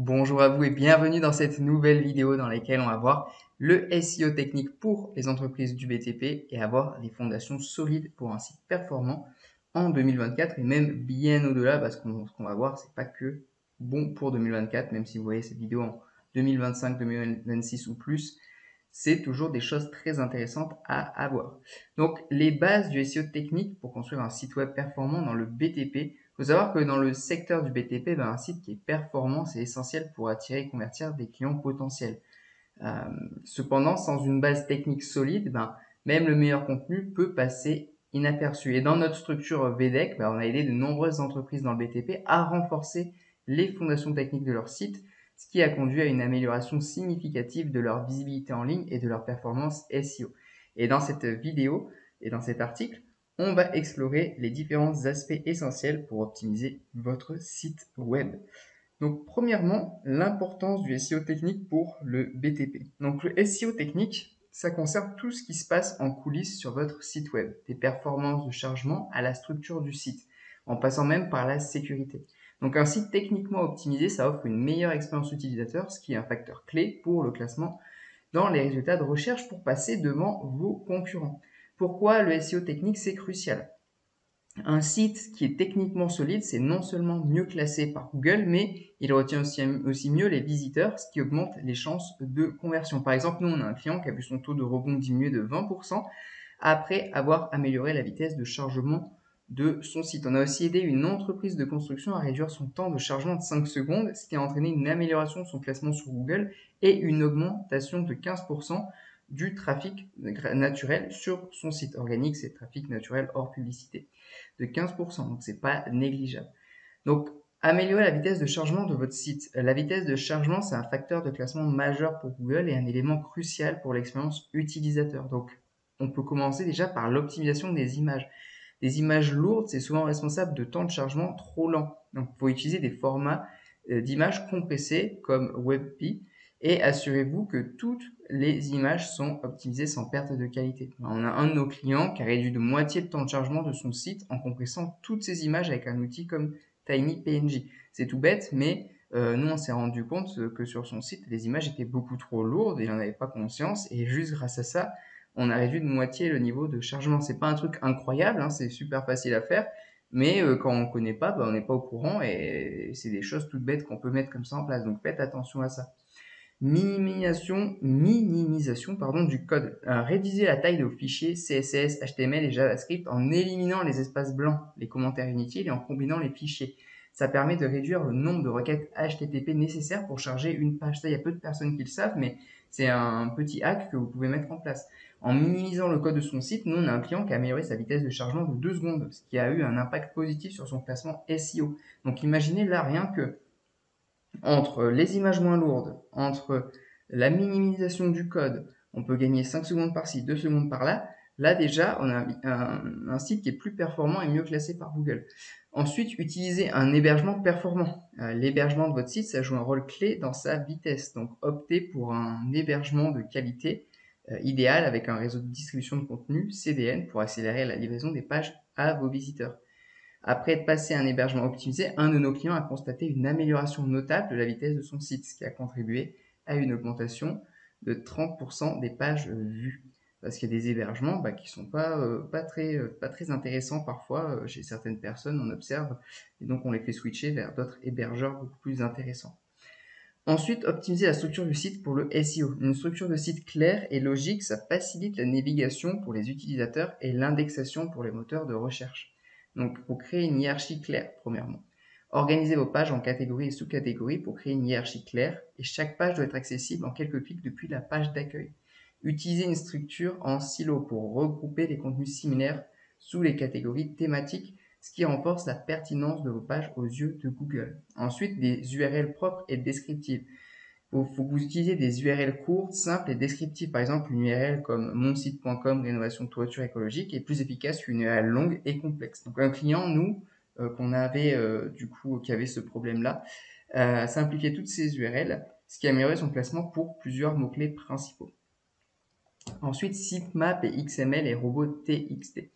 Bonjour à vous et bienvenue dans cette nouvelle vidéo dans laquelle on va voir le SEO technique pour les entreprises du BTP et avoir les fondations solides pour un site performant en 2024 et même bien au-delà parce que ce qu'on va voir, c'est pas que bon pour 2024, même si vous voyez cette vidéo en 2025, 2026 ou plus, c'est toujours des choses très intéressantes à avoir. Donc, les bases du SEO technique pour construire un site web performant dans le BTP. Il faut savoir que dans le secteur du BTP, un site qui est performant, c'est essentiel pour attirer et convertir des clients potentiels. Euh, Cependant, sans une base technique solide, même le meilleur contenu peut passer inaperçu. Et dans notre structure VDEC, on a aidé de nombreuses entreprises dans le BTP à renforcer les fondations techniques de leur site, ce qui a conduit à une amélioration significative de leur visibilité en ligne et de leur performance SEO. Et dans cette vidéo et dans cet article, on va explorer les différents aspects essentiels pour optimiser votre site web. Donc, premièrement, l'importance du SEO technique pour le BTP. Donc, le SEO technique, ça concerne tout ce qui se passe en coulisses sur votre site web, des performances de chargement à la structure du site, en passant même par la sécurité. Donc, un site techniquement optimisé, ça offre une meilleure expérience utilisateur, ce qui est un facteur clé pour le classement dans les résultats de recherche pour passer devant vos concurrents. Pourquoi le SEO technique, c'est crucial? Un site qui est techniquement solide, c'est non seulement mieux classé par Google, mais il retient aussi mieux les visiteurs, ce qui augmente les chances de conversion. Par exemple, nous, on a un client qui a vu son taux de rebond diminuer de 20% après avoir amélioré la vitesse de chargement de son site. On a aussi aidé une entreprise de construction à réduire son temps de chargement de 5 secondes, ce qui a entraîné une amélioration de son classement sur Google et une augmentation de 15% du trafic naturel sur son site. Organique, c'est trafic naturel hors publicité de 15%, donc c'est pas négligeable. Donc, améliorer la vitesse de chargement de votre site. La vitesse de chargement, c'est un facteur de classement majeur pour Google et un élément crucial pour l'expérience utilisateur. Donc, on peut commencer déjà par l'optimisation des images. Des images lourdes, c'est souvent responsable de temps de chargement trop lent. Donc, il faut utiliser des formats d'images compressées comme WebP et assurez-vous que toutes les images sont optimisées sans perte de qualité. On a un de nos clients qui a réduit de moitié le temps de chargement de son site en compressant toutes ces images avec un outil comme TinyPNG. C'est tout bête, mais nous on s'est rendu compte que sur son site, les images étaient beaucoup trop lourdes et il n'en avait pas conscience. Et juste grâce à ça, on a réduit de moitié le niveau de chargement. C'est pas un truc incroyable, hein, c'est super facile à faire, mais quand on connaît pas, on n'est pas au courant et c'est des choses toutes bêtes qu'on peut mettre comme ça en place. Donc faites attention à ça. Minimisation du code. Réviser la taille de vos fichiers CSS, HTML et JavaScript en éliminant les espaces blancs, les commentaires inutiles et en combinant les fichiers. Ça permet de réduire le nombre de requêtes HTTP nécessaires pour charger une page. Ça, il y a peu de personnes qui le savent, mais c'est un petit hack que vous pouvez mettre en place. En minimisant le code de son site, nous, on a un client qui a amélioré sa vitesse de chargement de 2 secondes, ce qui a eu un impact positif sur son classement SEO. Donc imaginez là rien que entre les images moins lourdes, entre la minimisation du code, on peut gagner 5 secondes par-ci, 2 secondes par-là. Là déjà, on a un site qui est plus performant et mieux classé par Google. Ensuite, utilisez un hébergement performant. L'hébergement de votre site, ça joue un rôle clé dans sa vitesse. Donc, optez pour un hébergement de qualité idéal avec un réseau de distribution de contenu, CDN, pour accélérer la livraison des pages à vos visiteurs. Après être passé à un hébergement optimisé, un de nos clients a constaté une amélioration notable de la vitesse de son site, ce qui a contribué à une augmentation de 30% des pages vues. Parce qu'il y a des hébergements qui sont pas très intéressants parfois chez certaines personnes, on observe, et donc on les fait switcher vers d'autres hébergeurs beaucoup plus intéressants. Ensuite, optimiser la structure du site pour le SEO. Une structure de site claire et logique, ça facilite la navigation pour les utilisateurs et l'indexation pour les moteurs de recherche. Donc, il faut créer une hiérarchie claire, premièrement. Organisez vos pages en catégories et sous-catégories pour créer une hiérarchie claire et chaque page doit être accessible en quelques clics depuis la page d'accueil. Utilisez une structure en silo pour regrouper les contenus similaires sous les catégories thématiques, ce qui renforce la pertinence de vos pages aux yeux de Google. Ensuite, des URL propres et descriptives. Il faut que vous utilisiez des URL courtes, simples et descriptives. Par exemple, une URL comme monsite.com, rénovation de toiture écologique, est plus efficace qu'une URL longue et complexe. Donc, un client, nous, qu'on avait, qui avait ce problème-là, simplifiait toutes ces URL, ce qui améliorait son classement pour plusieurs mots-clés principaux. Ensuite, sitemap et XML et robot TXT.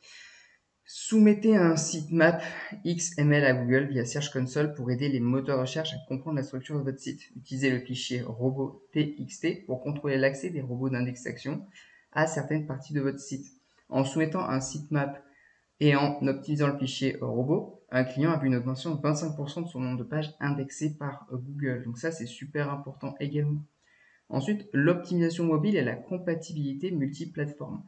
Soumettez un sitemap XML à Google via Search Console pour aider les moteurs de recherche à comprendre la structure de votre site. Utilisez le fichier robot.txt pour contrôler l'accès des robots d'indexation à certaines parties de votre site. En soumettant un sitemap et en optimisant le fichier robot, un client a vu une augmentation de 25% de son nombre de pages indexées par Google. Donc ça, c'est super important également. Ensuite, l'optimisation mobile et la compatibilité multiplateforme.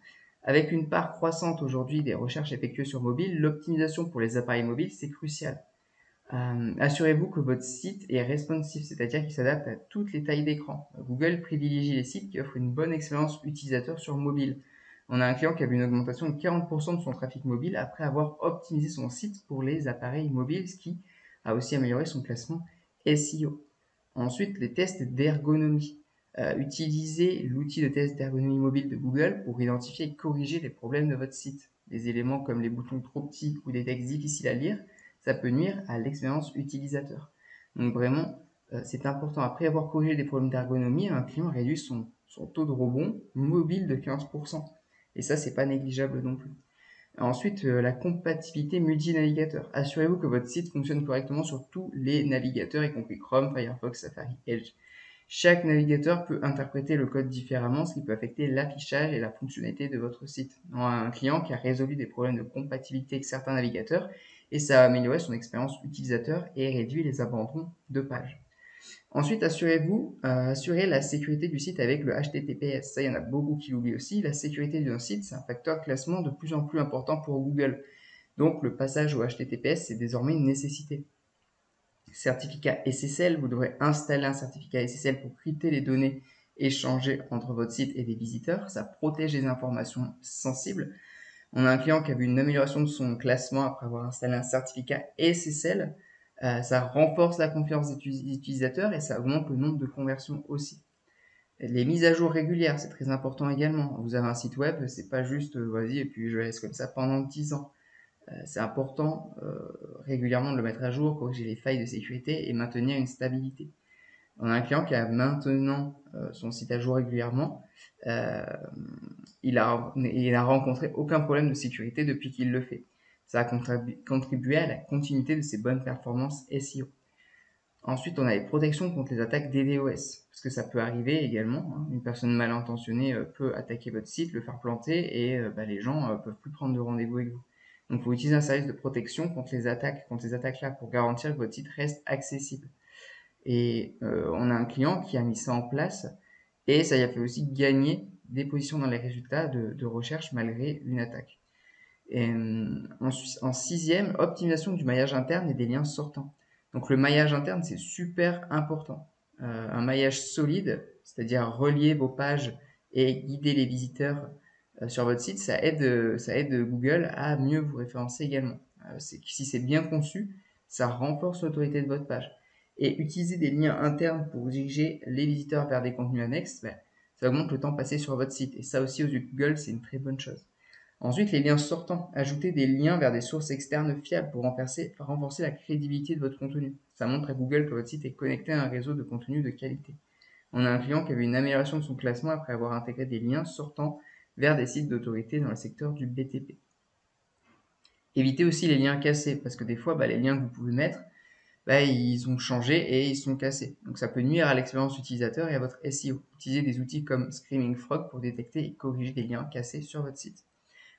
Avec une part croissante aujourd'hui des recherches effectuées sur mobile, l'optimisation pour les appareils mobiles, c'est crucial. Assurez-vous que votre site est responsive, c'est-à-dire qu'il s'adapte à toutes les tailles d'écran. Google privilégie les sites qui offrent une bonne expérience utilisateur sur mobile. On a un client qui a vu une augmentation de 40% de son trafic mobile après avoir optimisé son site pour les appareils mobiles, ce qui a aussi amélioré son classement SEO. Ensuite, les tests d'ergonomie. Utilisez l'outil de test d'ergonomie mobile de Google pour identifier et corriger les problèmes de votre site. Des éléments comme les boutons trop petits ou des textes difficiles à lire, ça peut nuire à l'expérience utilisateur. Donc vraiment, c'est important. Après avoir corrigé des problèmes d'ergonomie, un client réduit son taux de rebond mobile de 15%. Et ça, c'est pas négligeable non plus. Ensuite, la compatibilité multi-navigateur. Assurez-vous que votre site fonctionne correctement sur tous les navigateurs, y compris Chrome, Firefox, Safari, Edge. Chaque navigateur peut interpréter le code différemment, ce qui peut affecter l'affichage et la fonctionnalité de votre site. On a un client qui a résolu des problèmes de compatibilité avec certains navigateurs et ça a amélioré son expérience utilisateur et réduit les abandons de pages. Ensuite, assurez la sécurité du site avec le HTTPS. Ça, il y en a beaucoup qui l'oublient aussi. La sécurité d'un site, c'est un facteur de classement de plus en plus important pour Google. Donc, le passage au HTTPS, c'est désormais une nécessité. Certificat SSL, vous devrez installer un certificat SSL pour crypter les données échangées entre votre site et des visiteurs. Ça protège les informations sensibles. On a un client qui a vu une amélioration de son classement après avoir installé un certificat SSL. Ça renforce la confiance des utilisateurs et ça augmente le nombre de conversions aussi. Les mises à jour régulières, c'est très important également. Vous avez un site web, c'est pas juste vas-y et puis je laisse comme ça pendant 10 ans. C'est important régulièrement de le mettre à jour, corriger les failles de sécurité et maintenir une stabilité. On a un client qui a maintenant son site à jour régulièrement. Il a rencontré aucun problème de sécurité depuis qu'il le fait. Ça a contribué à la continuité de ses bonnes performances SEO. Ensuite, on a les protections contre les attaques DDoS, parce que ça peut arriver également. Une personne mal intentionnée peut attaquer votre site, le faire planter, et les gens peuvent plus prendre de rendez-vous avec vous. Donc, il faut utiliser un service de protection contre les attaques-là, pour garantir que votre site reste accessible. Et on a un client qui a mis ça en place, et ça y a fait aussi gagner des positions dans les résultats de recherche malgré une attaque. Et, en sixième, optimisation du maillage interne et des liens sortants. Donc le maillage interne, c'est super important. Un maillage solide, c'est-à-dire relier vos pages et guider les visiteurs sur votre site, ça aide Google à mieux vous référencer également. Si c'est bien conçu, ça renforce l'autorité de votre page. Et utiliser des liens internes pour diriger les visiteurs vers des contenus annexes, ça augmente le temps passé sur votre site. Et ça aussi, aux yeux de Google, c'est une très bonne chose. Ensuite, les liens sortants. Ajoutez des liens vers des sources externes fiables pour renforcer la crédibilité de votre contenu. Ça montre à Google que votre site est connecté à un réseau de contenu de qualité. On a un client qui a vu une amélioration de son classement après avoir intégré des liens sortants vers des sites d'autorité dans le secteur du BTP. Évitez aussi les liens cassés, parce que des fois, les liens que vous pouvez mettre, ils ont changé et ils sont cassés. Donc ça peut nuire à l'expérience utilisateur et à votre SEO. Utilisez des outils comme Screaming Frog pour détecter et corriger des liens cassés sur votre site.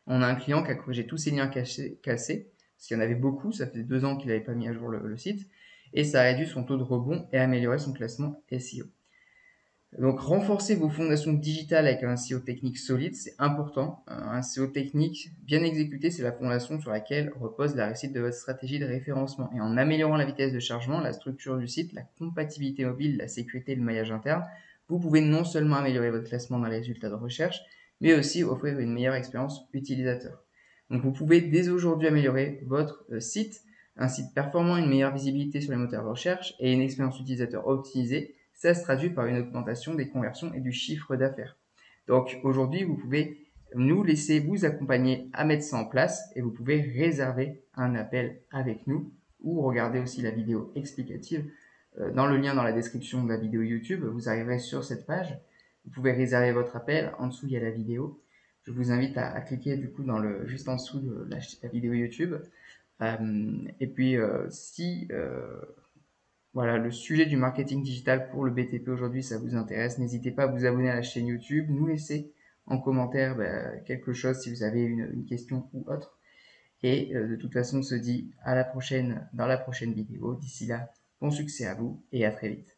On a un client qui a corrigé tous ses liens cassés, parce qu'il y en avait beaucoup, ça fait 2 ans qu'il n'avait pas mis à jour le site, et ça a réduit son taux de rebond et amélioré son classement SEO. Donc renforcer vos fondations digitales avec un SEO technique solide, c'est important. Un SEO technique bien exécuté, c'est la fondation sur laquelle repose la réussite de votre stratégie de référencement. Et en améliorant la vitesse de chargement, la structure du site, la compatibilité mobile, la sécurité et le maillage interne, vous pouvez non seulement améliorer votre classement dans les résultats de recherche, mais aussi offrir une meilleure expérience utilisateur. Donc vous pouvez dès aujourd'hui améliorer votre site, un site performant, une meilleure visibilité sur les moteurs de recherche et une expérience utilisateur optimisée. Ça se traduit par une augmentation des conversions et du chiffre d'affaires. Donc aujourd'hui, vous pouvez nous laisser vous accompagner à mettre ça en place et vous pouvez réserver un appel avec nous ou regarder aussi la vidéo explicative dans le lien dans la description de la vidéo YouTube. Vous arriverez sur cette page. Vous pouvez réserver votre appel. En dessous, il y a la vidéo. Je vous invite à cliquer du coup juste en dessous de la vidéo YouTube. Et puis, si voilà, le sujet du marketing digital pour le BTP aujourd'hui, ça vous intéresse, n'hésitez pas à vous abonner à la chaîne YouTube, nous laisser en commentaire quelque chose si vous avez une question ou autre. Et de toute façon, on se dit à la prochaine dans la prochaine vidéo. D'ici là, bon succès à vous et à très vite.